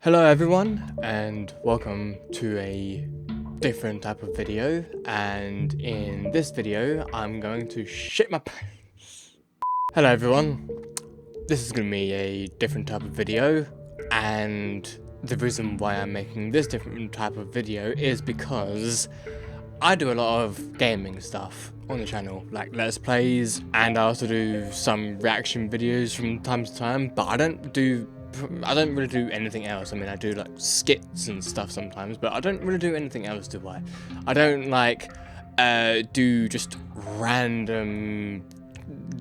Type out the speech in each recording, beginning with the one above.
Hello everyone, and welcome to a different type of video, and in this video I'm going to shit my pants. Hello everyone, this is going to be a different type of video, and the reason why I'm making this different type of video is because I do a lot of gaming stuff on the channel, like Let's Plays, and I also do some reaction videos from time to time, but I don't really do anything else. I mean, I do like skits and stuff sometimes, but I don't really do anything else, do I? I don't like do just random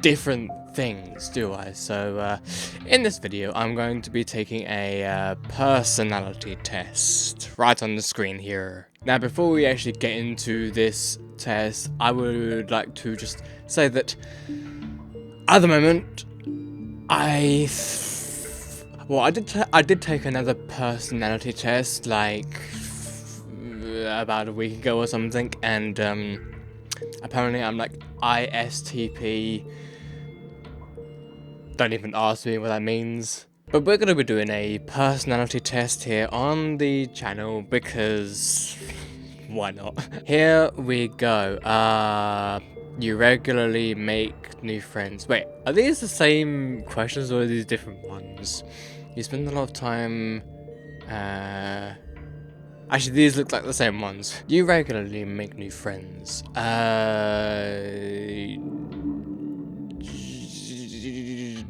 different things, do I? So in this video I'm going to be taking a personality test right on the screen here. Now before we actually get into this test, I would like to just say that at the moment I did take another personality test like about a week ago or something, and apparently I'm like ISTP. Don't even ask me what that means. But we're going to be doing a personality test here on the channel because why not? Here we go. You regularly make new friends. Wait, are these the same questions or are these different ones? You spend a lot of time, actually these look like the same ones. You regularly make new friends.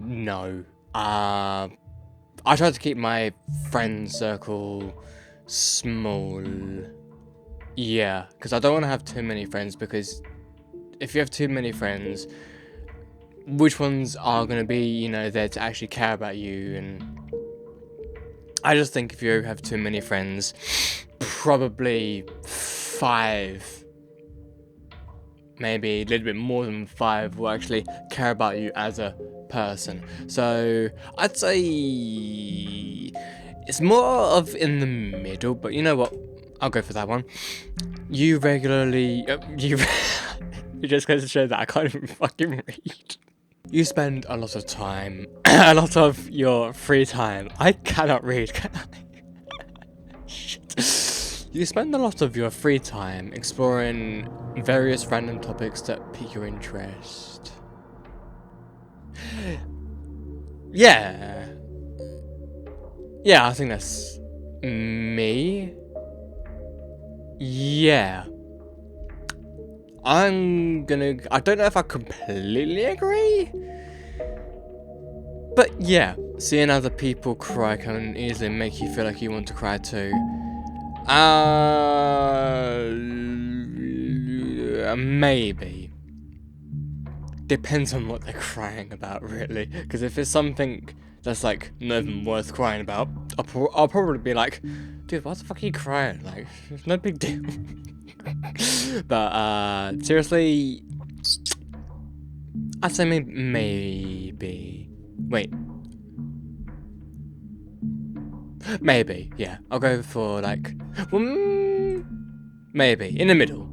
No. I try to keep my friend circle small. Yeah, because I don't want to have too many friends, because if you have too many friends, which ones are going to be, you know, there to actually care about you? And I just think if you have too many friends, probably 5, maybe a little bit more than 5 will actually care about you as a person. So I'd say it's more of in the middle, but you know what? I'll go for that one. You regularly, it just goes to show that I can't even fucking read. You spend a lot of time, a lot of your free time. I cannot read, can I? Shit. You spend a lot of your free time exploring various random topics that pique your interest. Yeah. Yeah, I think that's me. Yeah. I don't know if I completely agree, but yeah, seeing other people cry can easily make you feel like you want to cry too. Maybe. Depends on what they're crying about, really. Because if it's something that's like not even worth crying about, I'll probably be like, dude, what the fuck are you crying? Like, it's no big deal. But seriously, I'd say maybe. Wait. Maybe, yeah. I'll go for like, maybe in the middle.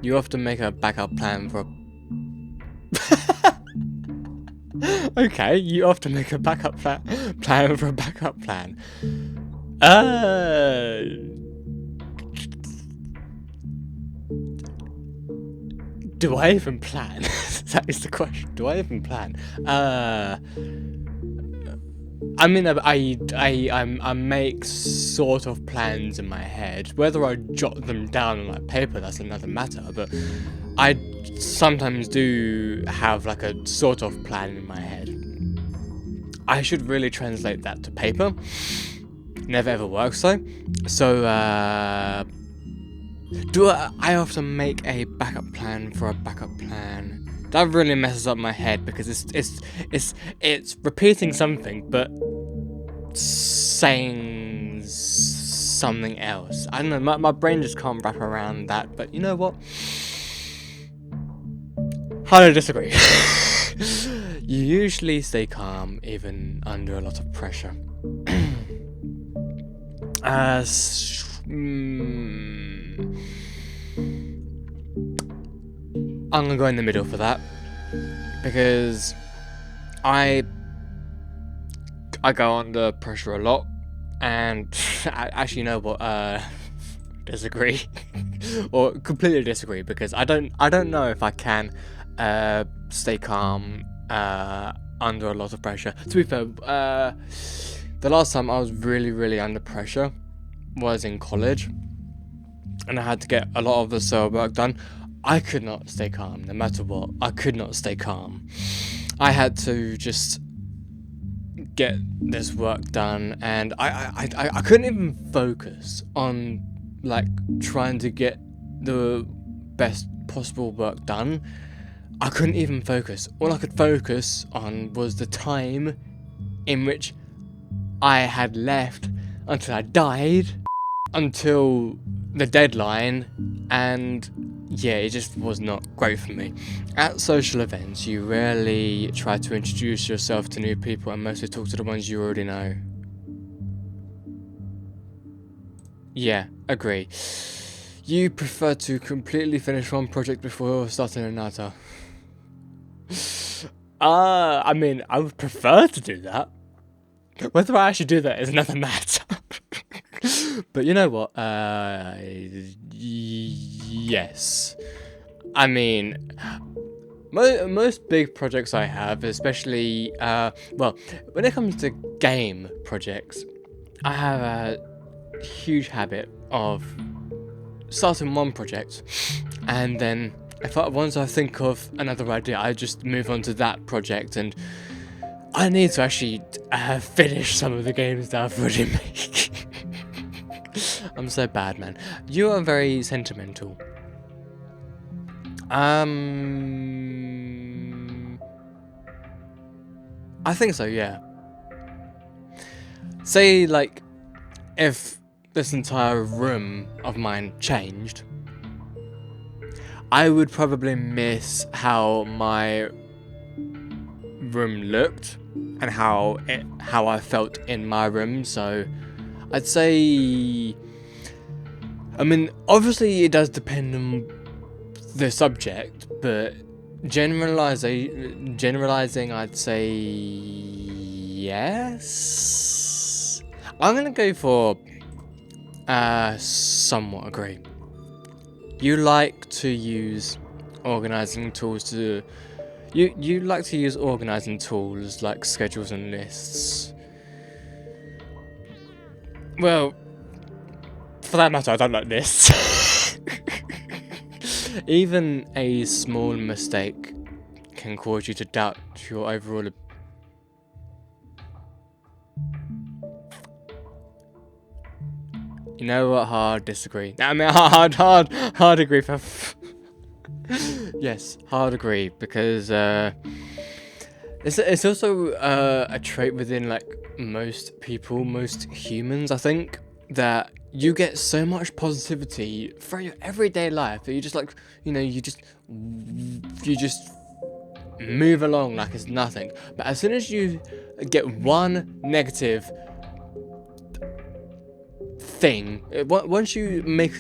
You often make a backup plan for a okay, you often make a backup plan for a backup plan. Do I even plan? That is the question. Do I even plan? I mean, I make sort of plans in my head. Whether I jot them down on my paper, that's another matter. But I sometimes do have like a sort of plan in my head. I should really translate that to paper. Never ever works though. So I often make a backup plan for a backup plan. That really messes up my head because it's repeating something but saying something else. I don't know, my brain just can't wrap around that, but you know what? I don't disagree. You usually stay calm even under a lot of pressure. I'm gonna go in the middle for that because I go under pressure a lot, and actually, you know what? Disagree, or completely disagree, because I don't know if I can stay calm under a lot of pressure. To be fair, the last time I was really under pressure was in college, and I had to get a lot of the solo work done. I could not stay calm, no matter what. I could not stay calm. I had to just get this work done, and I couldn't even focus on like trying to get the best possible work done. I couldn't even focus. All I could focus on was the time in which I had left until I died, until the deadline, and yeah, it just was not great for me. At social events, you rarely try to introduce yourself to new people and mostly talk to the ones you already know. Yeah, agree. You prefer to completely finish one project before starting another. I mean, I would prefer to do that. Whether I actually do that is another matter. But you know what? Yes. I mean, most big projects I have, especially, well, when it comes to game projects, I have a huge habit of starting one project, and then once I think of another idea, I just move on to that project, and I need to actually finish some of the games that I've already made. I'm so bad, man. You are very sentimental. I think so, yeah. Say, like, if this entire room of mine changed, I would probably miss how my room looked and how I felt in my room. So I'd say, I mean, obviously it does depend on the subject, but generalizing, I'd say yes. I'm gonna go for somewhat agree. You like to use organizing tools to you like to use organizing tools like schedules and lists. Well, for that matter, I don't like lists. Even a small mistake can cause you to doubt your overall. You know what? Hard disagree. I mean, hard agree. Yes, hard agree, because it's also a trait within like most people, most humans, I think, that you get so much positivity for your everyday life that you just like, you just move along like it's nothing. But as soon as you get one negative thing, once you make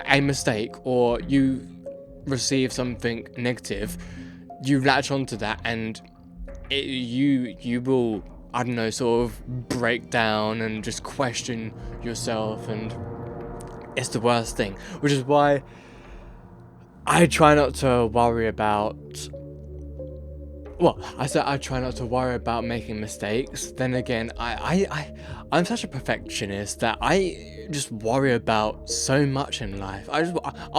a mistake or you receive something negative, you latch onto that, and you will, I don't know, sort of break down and just question yourself, and it's the worst thing. Which is why I try not to worry about. Well, I said I try not to worry about making mistakes. Then again, I'm such a perfectionist that I just worry about so much in life. I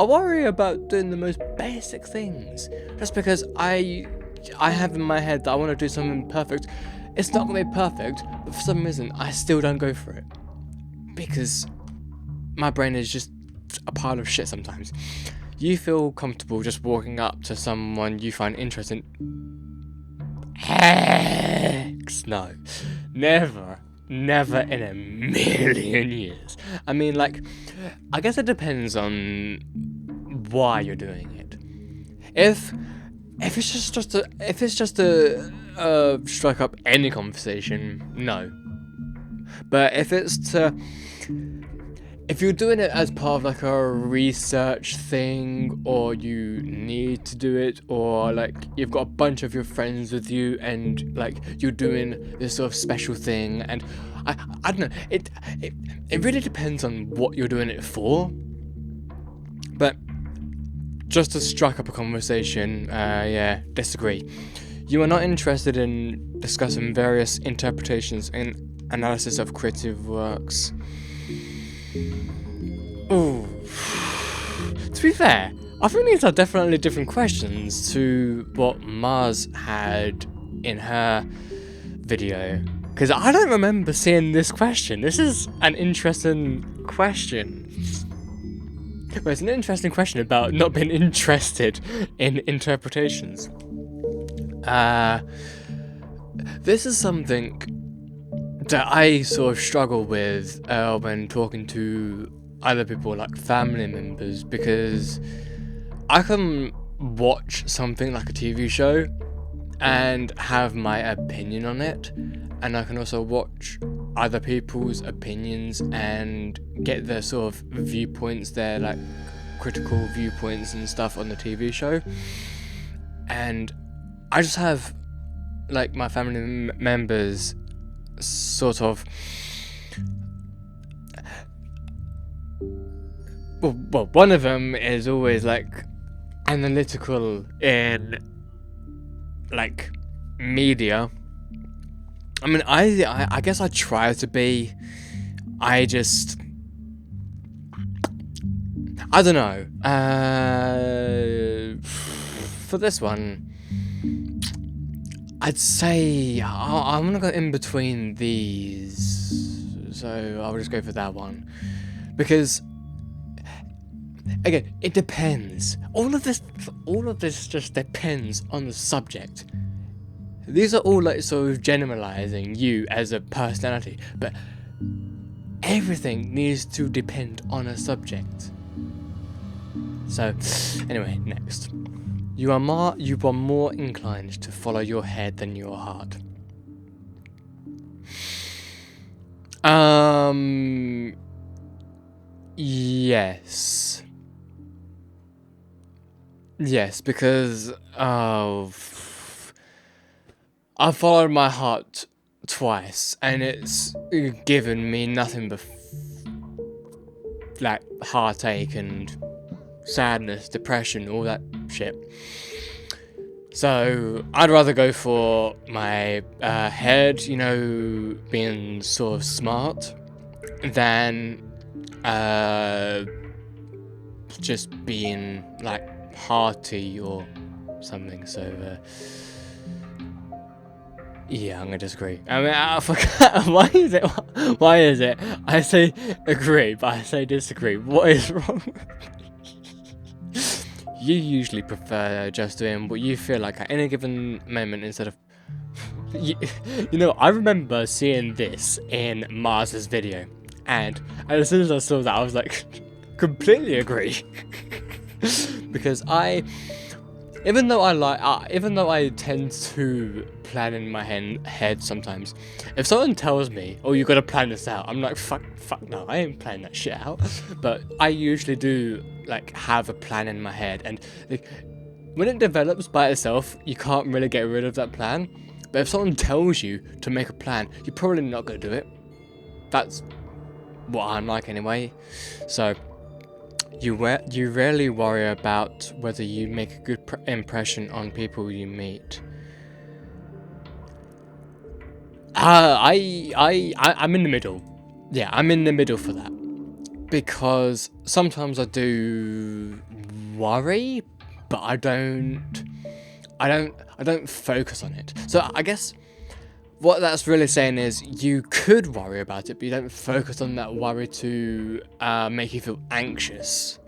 worry about doing the most basic things just because I have in my head that I want to do something perfect. It's not gonna be perfect, but for some reason I still don't go for it because my brain is just a pile of shit sometimes. You feel comfortable just walking up to someone you find interesting. Hex no. Never in a million years. I mean, like, I guess it depends on why you're doing it. If it's just to strike up any conversation, no. But if it's to if you're doing it as part of like a research thing, or you need to do it, or like you've got a bunch of your friends with you and like you're doing this sort of special thing, and I don't know, it really depends on what you're doing it for. But just to strike up a conversation, yeah, disagree. You are not interested in discussing various interpretations and analysis of creative works. Ooh. To be fair, I think these are definitely different questions to what Mars had in her video. Because I don't remember seeing this question. This is an interesting question. Well, it's an interesting question about not being interested in interpretations. This is something that I sort of struggle with when talking to other people, like family members, because I can watch something like a TV show and have my opinion on it, and I can also watch other people's opinions and get their sort of viewpoints, their like critical viewpoints and stuff on the TV show, and I just have like my family members sort of well, one of them is always like analytical in like media. I mean, I guess I try to be. I don't know. For this one, I'd say I'm gonna go in between these, so I'll just go for that one, because again, it depends. All of this just depends on the subject. These are all like sort of generalizing you as a personality, but everything needs to depend on a subject. So, anyway, next. You are more inclined to follow your head than your heart. Yes. Yes, because I followed my heart twice, and it's given me nothing but like heartache and sadness, depression, all that shit. So I'd rather go for my head, you know, being sort of smart, than just being like hearty or something. So yeah, I'm gonna disagree. I mean, I forgot. Why is it? I say agree, but I say disagree. What is wrong with me? You usually prefer just doing what you feel like at any given moment instead of... You know, I remember seeing this in Mars's video, and as soon as I saw that, I was like, completely agree. Because even though I tend to plan in my head sometimes, if someone tells me, "Oh, you gotta plan this out," I'm like, fuck no, I ain't planning that shit out. But I usually do like have a plan in my head, and like, when it develops by itself, you can't really get rid of that plan. But if someone tells you to make a plan, you're probably not gonna do it. That's what I'm like anyway. So you rarely worry about whether you make a good impression on people you meet. I'm in the middle. Yeah, I'm in the middle for that, because sometimes I do worry, but I don't focus on it. So I guess what that's really saying is you could worry about it, but you don't focus on that worry to make you feel anxious.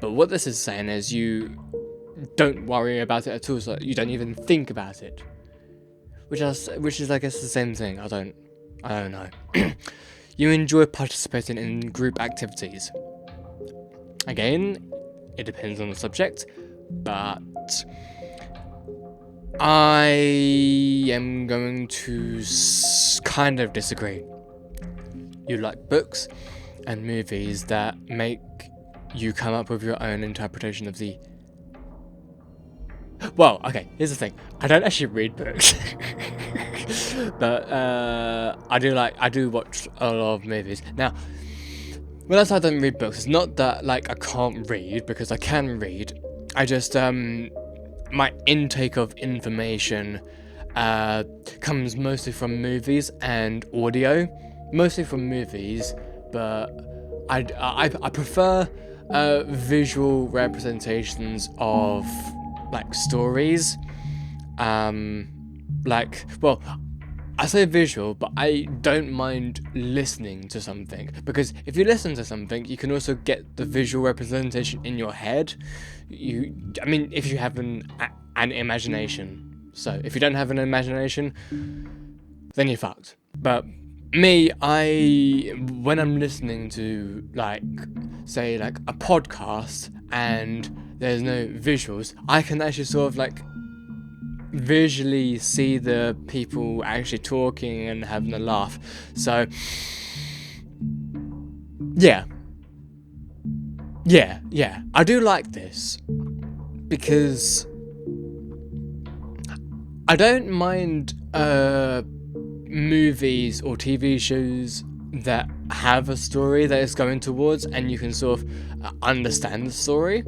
But what this is saying is you don't worry about it at all, so you don't even think about it. Which is, I guess, the same thing. I don't know. You enjoy participating in group activities. Again, it depends on the subject, but I am going to kind of disagree. You like books, and movies that make you come up with your own interpretation of the... Well, okay, here's the thing. I don't actually read books. But I do watch a lot of movies. Now, when I say I don't read books, it's not that like I can't read, because I can read. I just my intake of information comes mostly from movies and audio. Mostly from movies, but I prefer visual representations of like stories. Like, well, I say visual, but I don't mind listening to something, because if you listen to something, you can also get the visual representation in your head. I mean, if you have an imagination. So if you don't have an imagination, then you're fucked. But me, when I'm listening to like, say like a podcast and there's no visuals, I can actually sort of like visually see the people actually talking and having a laugh. So yeah, I do like this, because I don't mind movies or TV shows that have a story that it's going towards and you can sort of understand the story.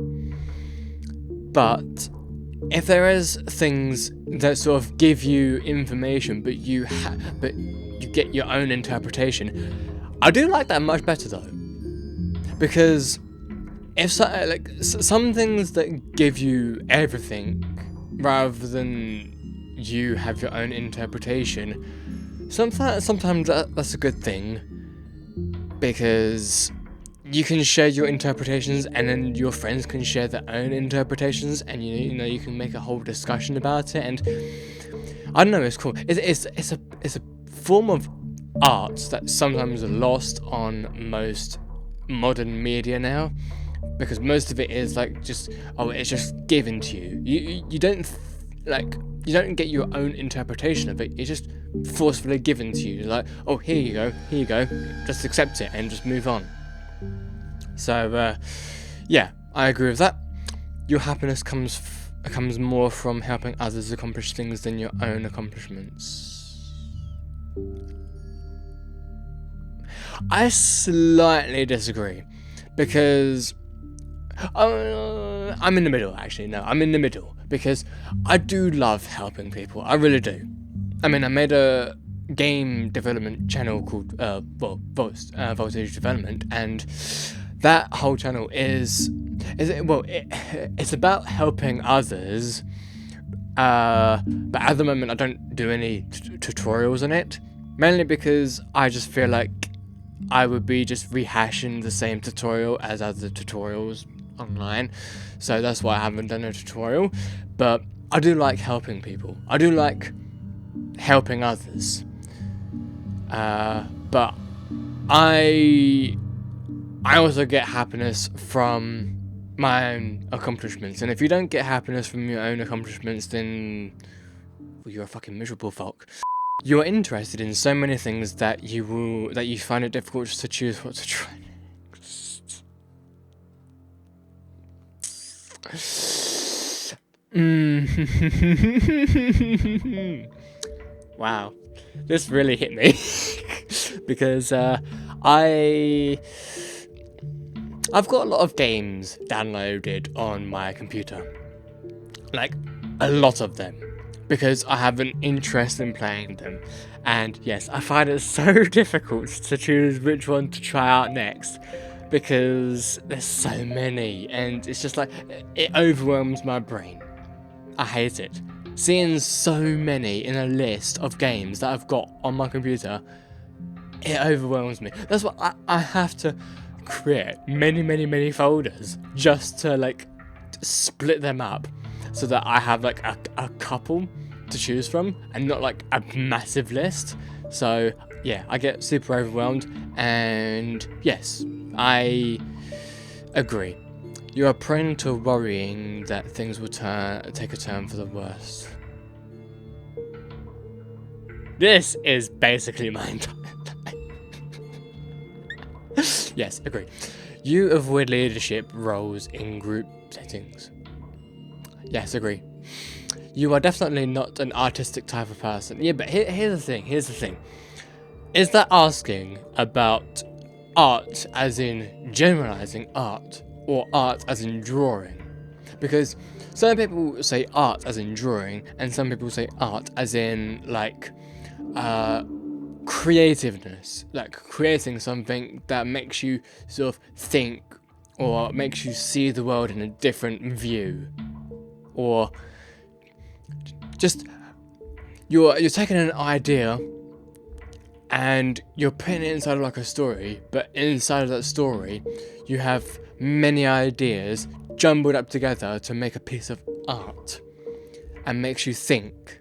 But if there is things that sort of give you information, but you get your own interpretation, I do like that much better though, because if some things that give you everything rather than you have your own interpretation, sometimes that's a good thing, because you can share your interpretations, and then your friends can share their own interpretations, and you know you can make a whole discussion about it. And I don't know, it's cool. It's a form of art that's sometimes lost on most modern media now, because most of it is like just it's just given to you. You don't get your own interpretation of it. It's just forcefully given to you. Like, oh, here you go, just accept it and just move on. So, yeah, I agree with that. Your happiness comes more from helping others accomplish things than your own accomplishments. I slightly disagree, because I'm in the middle, actually. No, I'm in the middle, because I do love helping people. I really do. I mean, I made a game development channel called Voltage Development, and that whole channel it's about helping others, but at the moment I don't do any tutorials on it, mainly because I just feel like I would be just rehashing the same tutorial as other tutorials online, so that's why I haven't done a tutorial. But I do like helping people. I do like helping others, but I also get happiness from my own accomplishments, and if you don't get happiness from your own accomplishments, then you're a fucking miserable fuck. You're interested in so many things that you find it difficult to choose what to try next. Wow, this really hit me because I've got a lot of games downloaded on my computer, like a lot of them, because I have an interest in playing them. And yes, I find it so difficult to choose which one to try out next, because there's so many, and it's just like, it overwhelms my brain. I hate it. Seeing so many in a list of games that I've got on my computer, it overwhelms me. That's why I have to create many folders just to like split them up, so that I have like a couple to choose from and not like a massive list. So yeah, I get super overwhelmed, and yes, I agree. You are prone to worrying that things will take a turn for the worse. This is basically my entire life. Yes, agree. You avoid leadership roles in group settings. Yes, agree. You are definitely not an artistic type of person. Yeah, but here's the thing. Is that asking about art as in generalizing art, or art as in drawing? Because some people say art as in drawing, and some people say art as in, like, creativeness, like creating something that makes you sort of think, or makes you see the world in a different view, or just you're taking an idea and you're putting it inside of like a story, but inside of that story you have many ideas jumbled up together to make a piece of art and makes you think.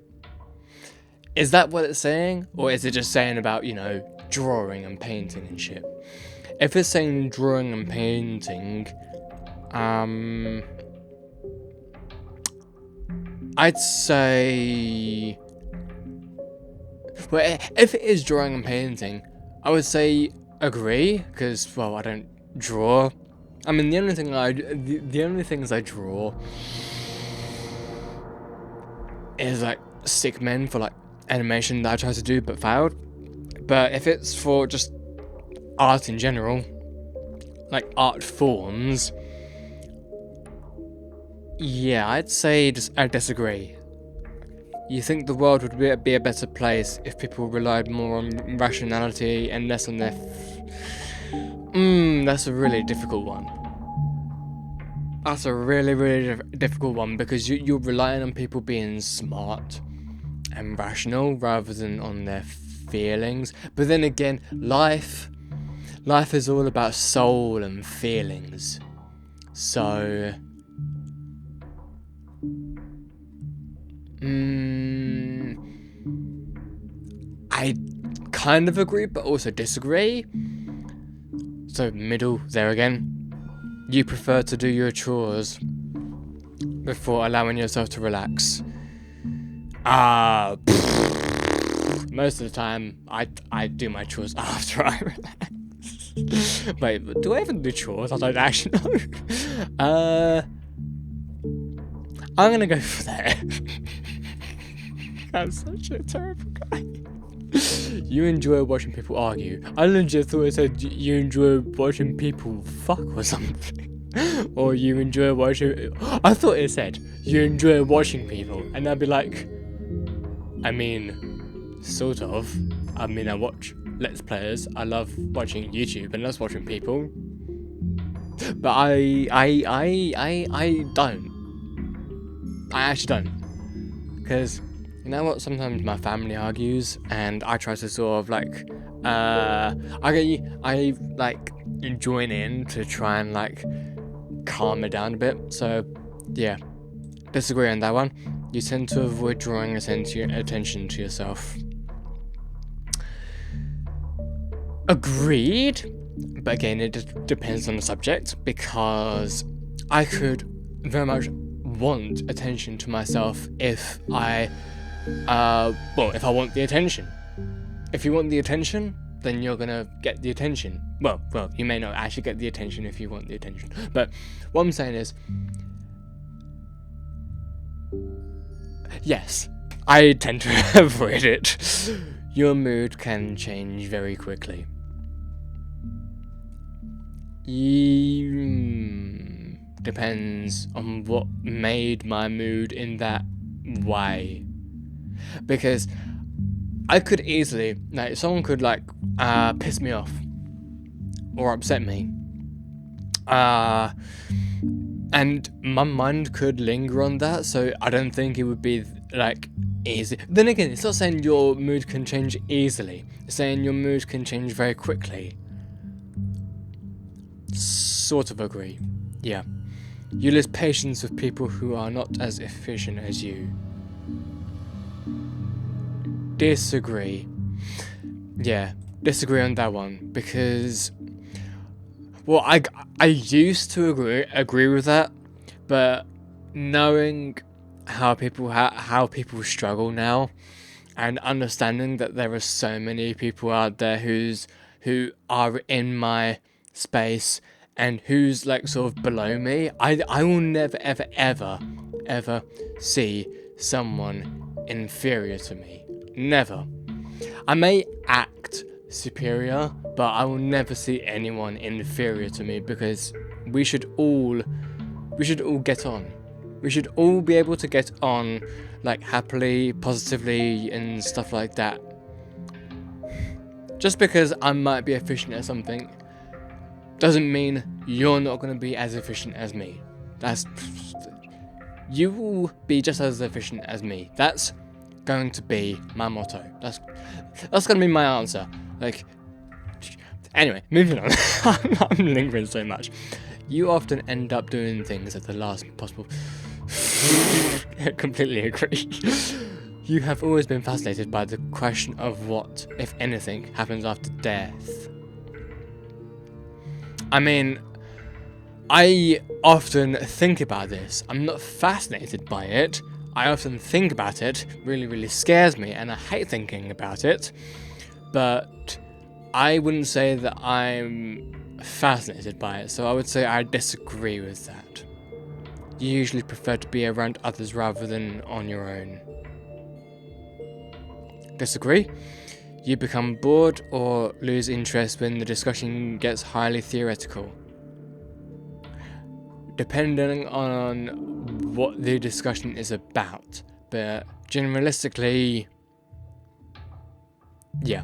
Is that what it's saying? Or is it just saying about, drawing and painting and shit? If it's saying drawing and painting, I'd say... Well, if it is drawing and painting, I would say agree, because, well, I don't draw. I mean, the only things I draw is, like, stick men for, like, animation that I tried to do but failed. But if it's for just art in general, like art forms, yeah, I'd say I disagree. You think the world would be a better place if people relied more on rationality and less on their... That's a really difficult one. That's a really, really difficult one, because you're relying on people being smart and rational rather than on their feelings. But then again, life is all about soul and feelings. So... I kind of agree, but also disagree. So middle there again. You prefer to do your chores before allowing yourself to relax. Most of the time, I do my chores after I relax. Wait, do I even do chores? I don't actually know. I'm gonna go for that. I'm such a terrible guy. You enjoy watching people argue. I legit thought it said you enjoy watching people fuck or something. Or you enjoy watching... I thought it said you enjoy watching people. And I'd be like... I mean, sort of. I mean, I watch Let's Players. I love watching YouTube and love watching people. But I don't. I actually don't. Because... You know what? Sometimes my family argues, and I try to sort of like, I like join in to try and like calm it down a bit. So, yeah, disagree on that one. You tend to avoid drawing attention to yourself. Agreed, but again, it depends on the subject, because I could very much want attention to myself if I want the attention. If you want the attention, then you're gonna get the attention. Well, you may not actually get the attention if you want the attention. But what I'm saying is, yes, I tend to avoid it. Your mood can change very quickly. Depends on what made my mood in that way. Because I could easily, like, someone could, like, piss me off or upset me, and my mind could linger on that, so I don't think it would be, like, easy. Then again, it's not saying your mood can change easily, it's saying your mood can change very quickly. Sort of agree, yeah. You lose patience with people who are not as efficient as you. Disagree. Yeah, disagree on that one, because, well, I used to agree with that, but knowing how people struggle now, and understanding that there are so many people out there who are in my space and who's like sort of below me. I will never ever see someone inferior to me. Never. I may act superior, but I will never see anyone inferior to me, because we should all get on. We should all be able to get on, like, happily, positively, and stuff like that. Just because I might be efficient at something doesn't mean you're not going to be as efficient as me. You will be just as efficient as me. That's going to be my motto. That's going to be my answer. Like, anyway, moving on. I'm lingering so much. You often end up doing things at the last possible. Completely agree. You have always been fascinated by the question of what, if anything, happens after death. I mean, I often think about this. I'm not fascinated by it. I often think about it. Really scares me, and I hate thinking about it. But I wouldn't say that I'm fascinated by it, so I would say I disagree with that. You usually prefer to be around others rather than on your own. Disagree? You become bored or lose interest when the discussion gets highly theoretical. Depending on what the discussion is about, but generalistically, yeah.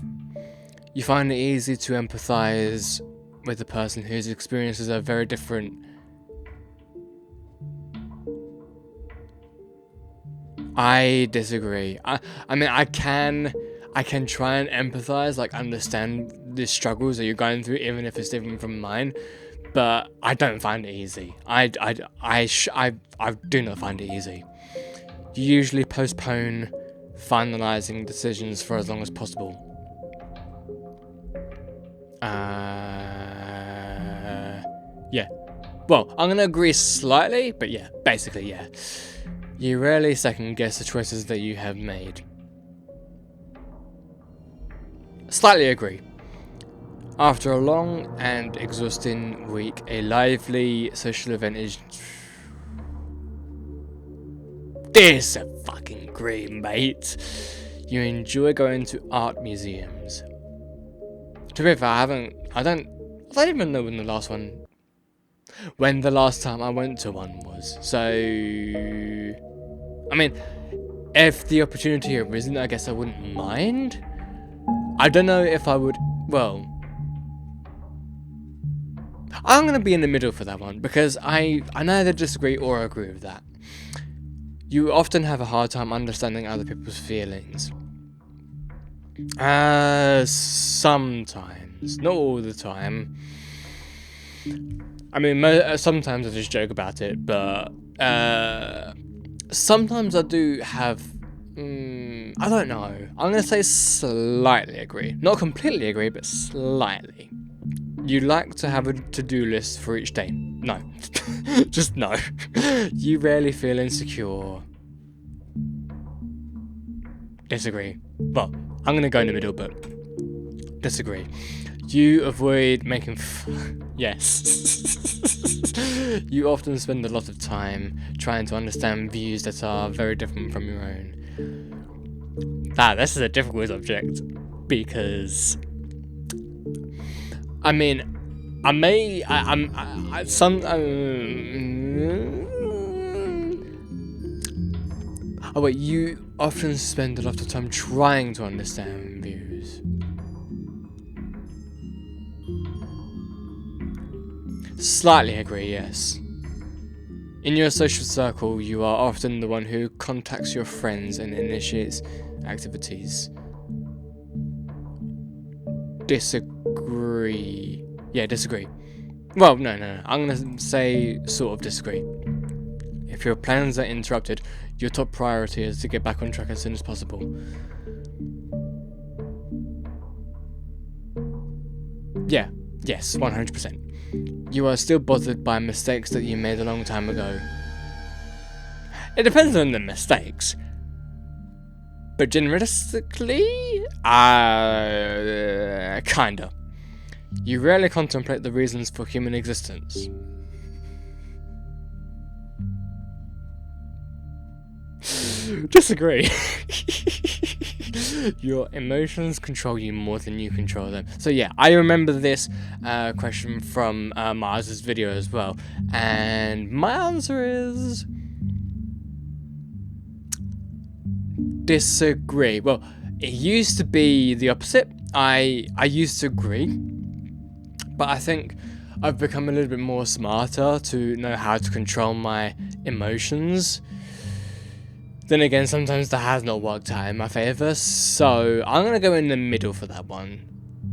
You find it easy to empathize with a person whose experiences are very different. I disagree. I mean, I can try and empathize, like understand the struggles that you're going through, even if it's different from mine. But I don't find it easy. I do not find it easy. You usually postpone finalizing decisions for as long as possible. Yeah. Well, I'm gonna agree slightly, but yeah, basically, yeah. You rarely second guess the choices that you have made. Slightly agree. After a long and exhausting week, a lively social event is... Disagree, mate. You enjoy going to art museums. To be fair, I don't even know when the last time I went to one was. So, I mean, if the opportunity arisen, I guess I wouldn't mind. I don't know if I would, well, I'm going to be in the middle for that one, because I neither disagree or agree with that. You often have a hard time understanding other people's feelings. Sometimes, not all the time. I mean, sometimes I just joke about it, but sometimes I do have, I don't know. I'm going to say slightly agree. Not completely agree, but slightly. You like to have a to-do list for each day. No. Just no. You rarely feel insecure. Disagree. Well, I'm going to go in the middle, but disagree. You avoid making yes. You often spend a lot of time trying to understand views that are very different from your own. This is a difficult subject, because I mean, oh wait, you often spend a lot of time trying to understand views. Slightly agree, yes. In your social circle, you are often the one who contacts your friends and initiates activities. Disagree. Yeah, disagree. Well, no. I'm gonna say sort of disagree. If your plans are interrupted, your top priority is to get back on track as soon as possible. Yeah, yes, 100%. You are still bothered by mistakes that you made a long time ago. It depends on the mistakes. But generalistically, kinda. You rarely contemplate the reasons for human existence. Disagree. Your emotions control you more than you control them. So yeah, I remember this question from Mars's video as well, and my answer is disagree. Well, it used to be the opposite. I used to agree, but I think I've become a little bit more smarter to know how to control my emotions. Then again, sometimes that has not worked out in my favour, so I'm going to go in the middle for that one.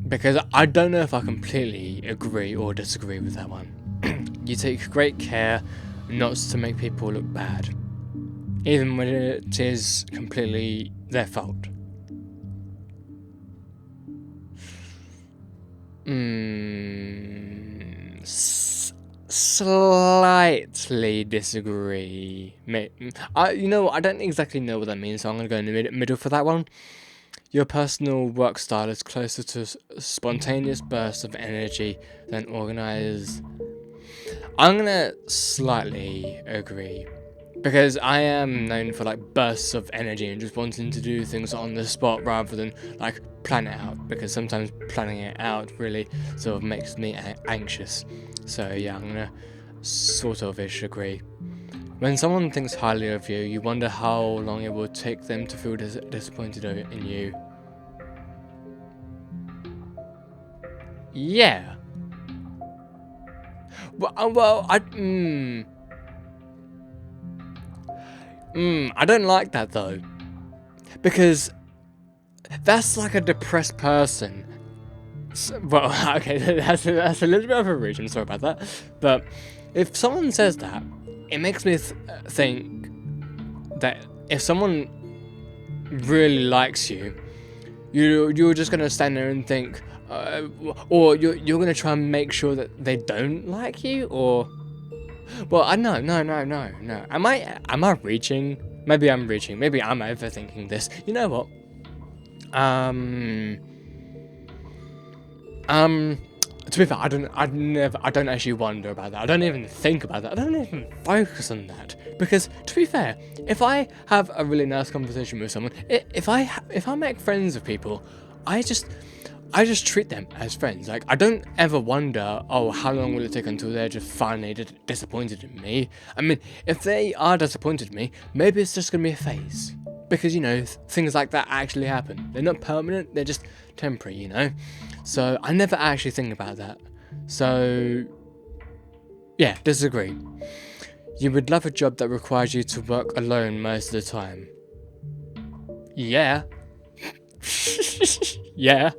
Because I don't know if I completely agree or disagree with that one. You take great care not to make people look bad, even when it is completely their fault. Slightly disagree. You know, I don't exactly know what that means, so I'm going to go in the middle for that one. Your personal work style is closer to spontaneous bursts of energy than organized. I'm going to slightly agree. Because I am known for like bursts of energy and just wanting to do things on the spot rather than like plan it out. Because sometimes planning it out really sort of makes me anxious. So yeah, I'm gonna sort of ish agree. When someone thinks highly of you, you wonder how long it will take them to feel disappointed in you. Yeah. Well, I don't like that though, because that's like a depressed person. Well, okay, that's a little bit of a reach. I'm sorry about that, but if someone says that, it makes me think that if someone really likes you, you're just gonna stand there and think, or you're gonna try and make sure that they don't like you, or. Well, no. Am I reaching? Maybe I'm reaching. Maybe I'm overthinking this. You know what? To be fair, I don't actually wonder about that. I don't even think about that. I don't even focus on that, because to be fair, if I have a really nice conversation with someone, if I make friends with people, I just treat them as friends. Like, I don't ever wonder, oh, how long will it take until they're just finally disappointed in me? I mean, if they are disappointed in me, maybe it's just gonna be a phase. Because, you know, things like that actually happen. They're not permanent, they're just temporary, you know? So, I never actually think about that. So, yeah, disagree. You would love a job that requires you to work alone most of the time. Yeah. Yeah.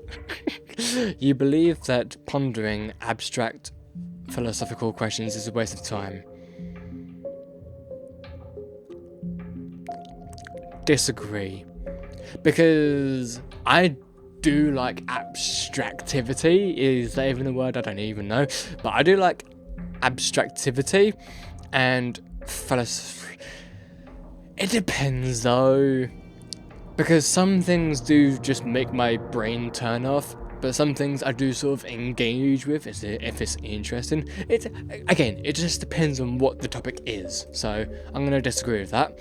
You believe that pondering abstract philosophical questions is a waste of time. Disagree. Because I do like abstractivity. Is that even a word? I don't even know. But I do like abstractivity and philosophy. It depends though. Because some things do just make my brain turn off, but some things I do sort of engage with if it's interesting. It just depends on what the topic is, so I'm going to disagree with that.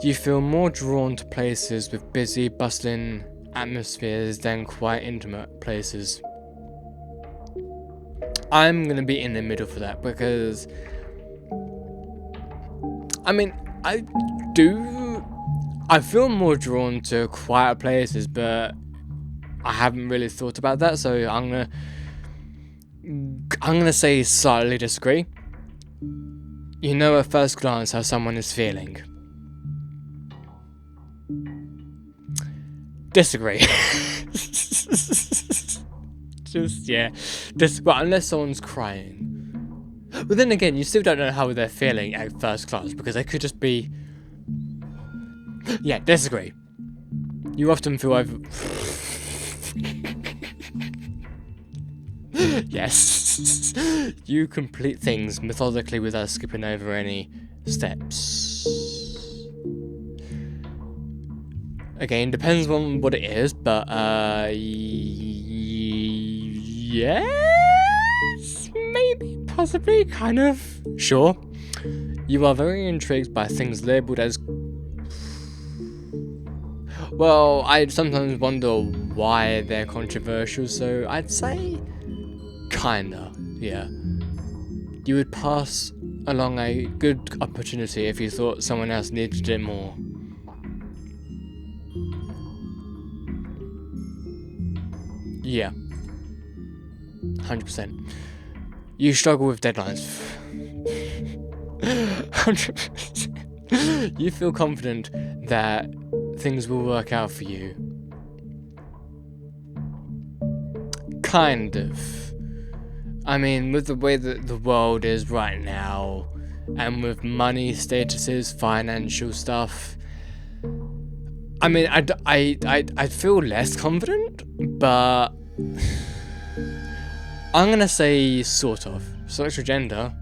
You feel more drawn to places with busy, bustling atmospheres than quiet, intimate places. I'm going to be in the middle for that, because I mean, I feel more drawn to quiet places, but I haven't really thought about that, so I'm gonna say slightly disagree. You know at first glance how someone is feeling. Disagree. Well, unless someone's crying. But then again, you still don't know how they're feeling at first glance, because they could just be. Yeah, disagree. You often feel over. Yes. You complete things methodically without skipping over any steps. Again, depends on what it is, but Yes, maybe, possibly, kind of, sure. You are very intrigued by things labelled as... Well, I sometimes wonder why they're controversial, so I'd say kinda, yeah. You would pass along a good opportunity if you thought someone else needed it more. Yeah. 100%. You struggle with deadlines. 100%. You feel confident that things will work out for you. Kind of. I mean, with the way that the world is right now, and with money, statuses, financial stuff, I mean, I feel less confident, but I'm gonna say sort of. Sexual gender.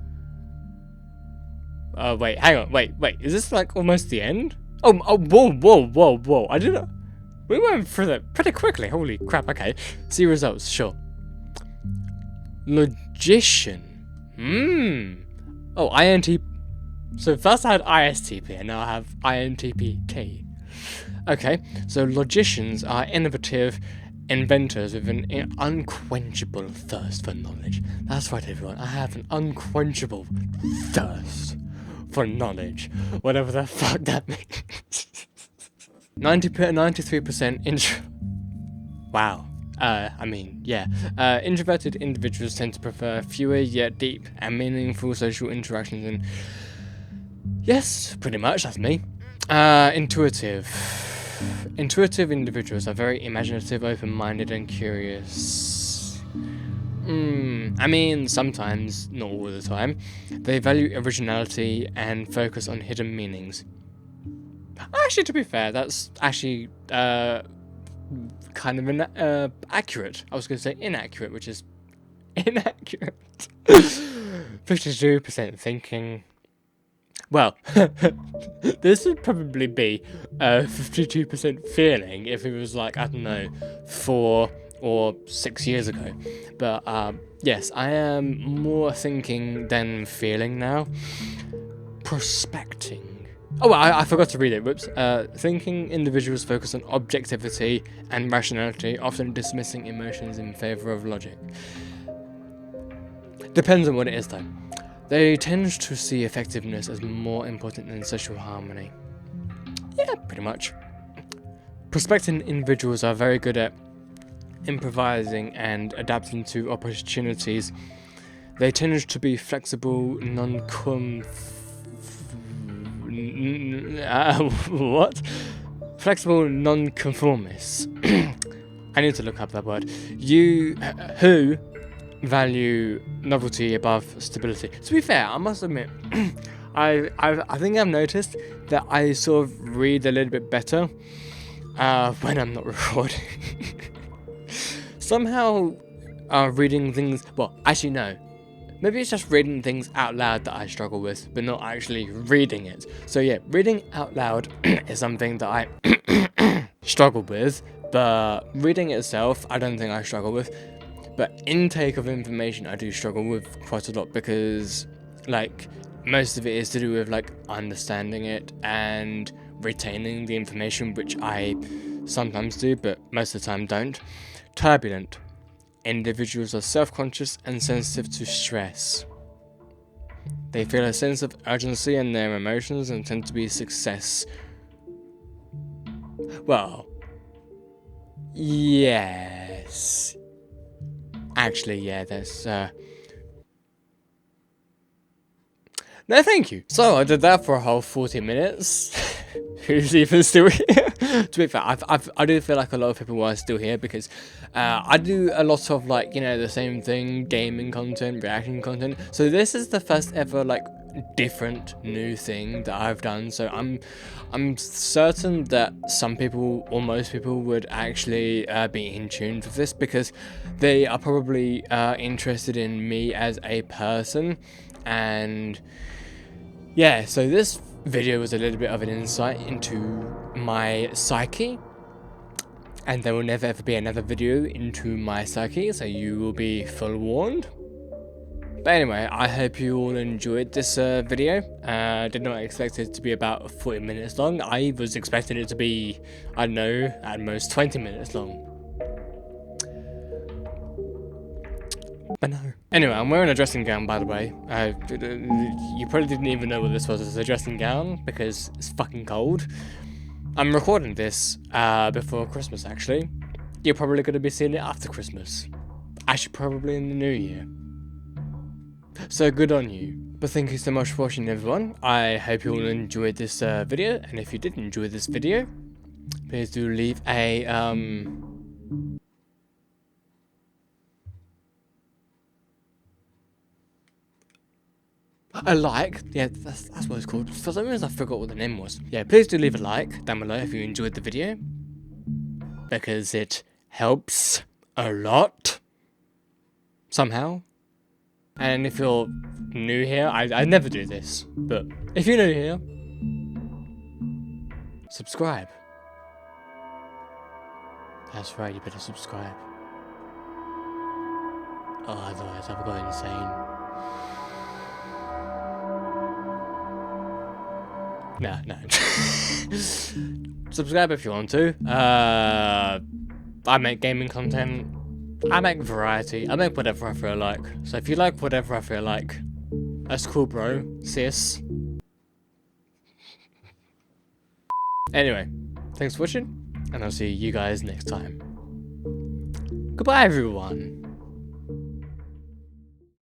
Wait, hang on, wait, is this like almost the end? Oh, whoa, I didn't... We went through that pretty quickly, holy crap, okay. See results, sure. Logician. Oh, INT... So first I had ISTP, and now I have INTPK. Okay, so logicians are innovative inventors with an unquenchable thirst for knowledge. That's right, everyone, I have an unquenchable thirst for knowledge. Whatever the fuck that means. 93% Wow. I mean, yeah. Introverted individuals tend to prefer fewer yet deep and meaningful social interactions and... Yes, pretty much, that's me. Intuitive. Intuitive individuals are very imaginative, open-minded, and curious. I mean, sometimes, not all the time. They value originality and focus on hidden meanings. Actually, to be fair, that's actually kind of accurate. I was going to say inaccurate, which is inaccurate. 52% thinking. Well, this would probably be 52% feeling if it was like, I don't know, 4 or 6 years ago. But yes, I am more thinking than feeling now. Prospecting. Oh, I forgot to read it, whoops. Thinking individuals focus on objectivity and rationality, often dismissing emotions in favour of logic. Depends on what it is, though. They tend to see effectiveness as more important than social harmony. Yeah, pretty much. Prospecting individuals are very good at improvising and adapting to opportunities. They tend to be flexible, what? Flexible non-conformists. I need to look up that word. Who value novelty above stability. To be fair, I must admit, I think I've noticed that I sort of read a little bit better when I'm not recording. Somehow, reading things... Well, actually no. Maybe it's just reading things out loud that I struggle with, but not actually reading it. So yeah, reading out loud is something that I struggle with, but reading itself, I don't think I struggle with. But intake of information, I do struggle with quite a lot because, like, most of it is to do with, like, understanding it and retaining the information, which I sometimes do, but most of the time don't. Turbulent. Individuals are self-conscious and sensitive to stress. They feel a sense of urgency in their emotions and tend to be success. Well, yes. Actually, yeah, there's, No, thank you. So, I did that for a whole 40 minutes. Who's even still here? To be fair, I do feel like a lot of people are still here because I do a lot of, like, you know, the same thing, gaming content, reaction content. So this is the first ever, like, different new thing that I've done. So I'm certain that some people or most people would actually be in tune with this because they are probably interested in me as a person. And yeah, so this video was a little bit of an insight into my psyche and there will never ever be another video into my psyche, so you will be full warned. But anyway, I hope you all enjoyed this video. Did not expect it to be about 40 minutes long. I was expecting it to be, I don't know, at most 20 minutes long. But no. Anyway, I'm wearing a dressing gown, by the way. You probably didn't even know what this was as a dressing gown, because it's fucking cold. I'm recording this before Christmas, actually. You're probably going to be seeing it after Christmas. Actually, probably in the new year. So good on you. But thank you so much for watching, everyone. I hope you all enjoyed this video, and if you did enjoy this video, please do leave a like. Yeah, that's what it's called. For some reason I forgot what the name was. Yeah, please do leave a like down below if you enjoyed the video, because it helps a lot somehow. And if you're new here, I never do this, but if you're new here, subscribe. That's right, you better subscribe. Oh, otherwise I'll go insane. No. Subscribe if you want to. I make gaming content. I make variety. I make whatever I feel like. So if you like whatever I feel like, that's cool, bro. Sis. Anyway, thanks for watching, and I'll see you guys next time. Goodbye, everyone.